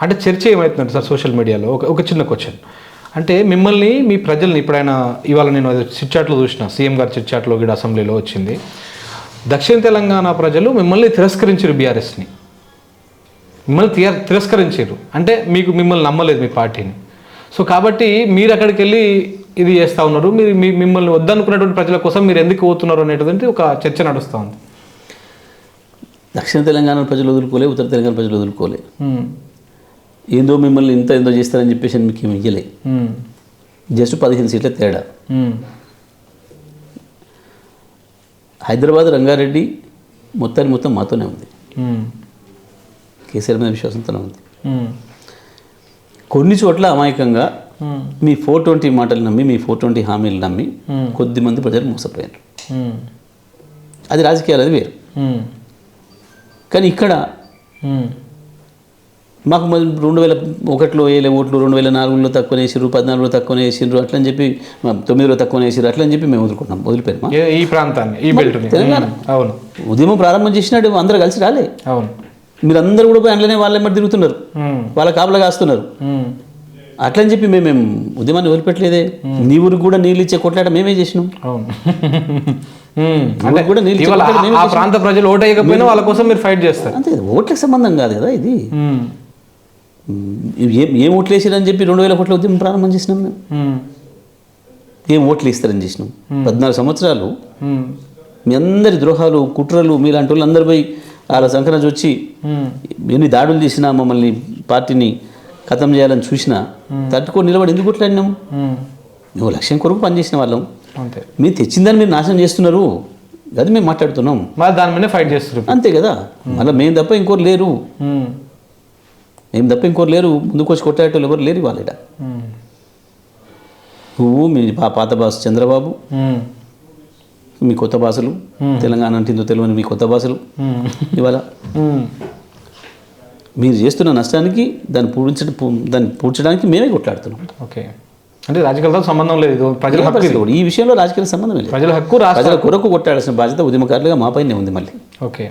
అంటే చర్చ ఏమవుతుందంటే సార్ సోషల్ మీడియాలో ఒక చిన్న క్వశ్చన్, అంటే మిమ్మల్ని మీ ప్రజల్ని ఇప్పుడైనా ఇవాళ నేను చిట్చాట్లో చూసిన సీఎం గారి చిట్చాట్లో కూడా అసెంబ్లీలో వచ్చింది, దక్షిణ తెలంగాణ ప్రజలు మిమ్మల్ని తిరస్కరించారు, బీఆర్ఎస్ని మిమ్మల్ని తిరస్కరించారు, అంటే మిమ్మల్ని నమ్మలేదు మీ పార్టీని. సో కాబట్టి మీరు అక్కడికి వెళ్ళి ఇది చేస్తూ ఉన్నారు, మీరు మిమ్మల్ని వద్దనుకున్నటువంటి ప్రజల కోసం మీరు ఎందుకు పోతున్నారు అనేటువంటి ఒక చర్చ నడుస్తూ ఉంది. దక్షిణ తెలంగాణ ప్రజలు వదులుకోలే, ఉత్తర తెలంగాణ ప్రజలు వదులుకోలే. ఏందో మిమ్మల్ని ఏందో చేస్తారని చెప్పేసి మీకు ఏమి ఇయ్యలే. జస్ట్ 15 సీట్ల తేడా. హైదరాబాద్ రంగారెడ్డి మొత్తం మాతోనే ఉంది, కేసీఆర్ మీద విశ్వాసంతోనే ఉంది. కొన్ని చోట్ల అమాయకంగా మీ 420 మాటలు నమ్మి, మీ 420 హామీలు నమ్మి కొద్దిమంది ప్రజలు మోసపోయారు. అది రాజకీయాలు, అది వేరు. కానీ ఇక్కడ మాకు 2001లో వేయలే ఓట్లు, 2004లో తక్కువ వేసిర్రు, 14లో తక్కువ వేసిర్రు, అట్లని చెప్పి 9లో తక్కువ వేసిర్రు, అట్లని చెప్పి మేము వదిలిపోయాము ఈ ప్రాంతాన్ని, ఈ బెల్ట్ తెలంగాణ. అవును, ఉద్యమం ప్రారంభం చేసినాడు అందరూ కలిసి రాలే. అవును, మీరందరూ కూడా పోయి అందులోనే వాళ్ళ ఎమ్మటి తిరుగుతున్నారు, వాళ్ళ కాపలా కాస్తున్నారు. అట్లని చెప్పి మేము ఉద్యమాన్ని వదిలిపెట్టలేదే. నీ ఊరికి కూడా నీళ్ళు ఇచ్చే కొట్లాట మేమే చేసినాం. కూడా ఆ ప్రాంత ప్రజలు ఓటు వేయకపోయినా వాళ్ళ కోసం మీరు ఫైట్ చేస్తారు. అంతే, ఓట్లకు సంబంధం కాదు కదా ఇది. ఏం ఓట్లు వేసారని చెప్పి 2000 కోట్ల ఉద్యమం ప్రారంభం చేసినాం మేము. ఏం ఓట్లు ఇస్తారని చేసినాం. 14 సంవత్సరాలు మీ అందరి ద్రోహాలు, కుట్రలు, మీలాంటి వాళ్ళు అందరు పోయి వాళ్ళ సంకరాజు వచ్చి ఎన్ని దాడులు చేసినా, మమ్మల్ని పార్టీని ఖతం చేయాలని చూసినా తట్టుకొని నిలబడి ఎందుకు కొట్లాడినాం? నువ్వు లక్ష్యం కొరకు పనిచేసిన వాళ్ళం. అంతే, మీరు తెచ్చిందని మీరు నాశనం చేస్తున్నారు, అది మేము మాట్లాడుతున్నాం. దాని మీద ఫైట్ చేస్తున్నారు. అంతే కదా. మళ్ళీ మేము తప్ప ఇంకోరు లేరు, ముందుకు వచ్చి కొట్టాడేటోళ్ళు ఎవరు లేరు ఇవాళ. నువ్వు మీ పాత బాస్ చంద్రబాబు, మీ కొత్త భాషలు, తెలంగాణ అంటే ఇందో తెలియని మీ కొత్త భాషలు, ఇవాళ మీరు చేస్తున్న నష్టానికి దాన్ని పూడ్చడానికి మేమే కొట్లాడుతున్నాం. ఓకే, అంటే రాజకీయాలతో సంబంధం లేదు, ప్రజల హక్కు. ఈ విషయంలో రాజకీయాల సంబంధం లేదు. ప్రజల హక్కు, ప్రజల కొరకు కొట్టాల్సిన బాధ్యత ఉద్యమకారులుగా మా పైనే ఉంది మళ్ళీ. ఓకే.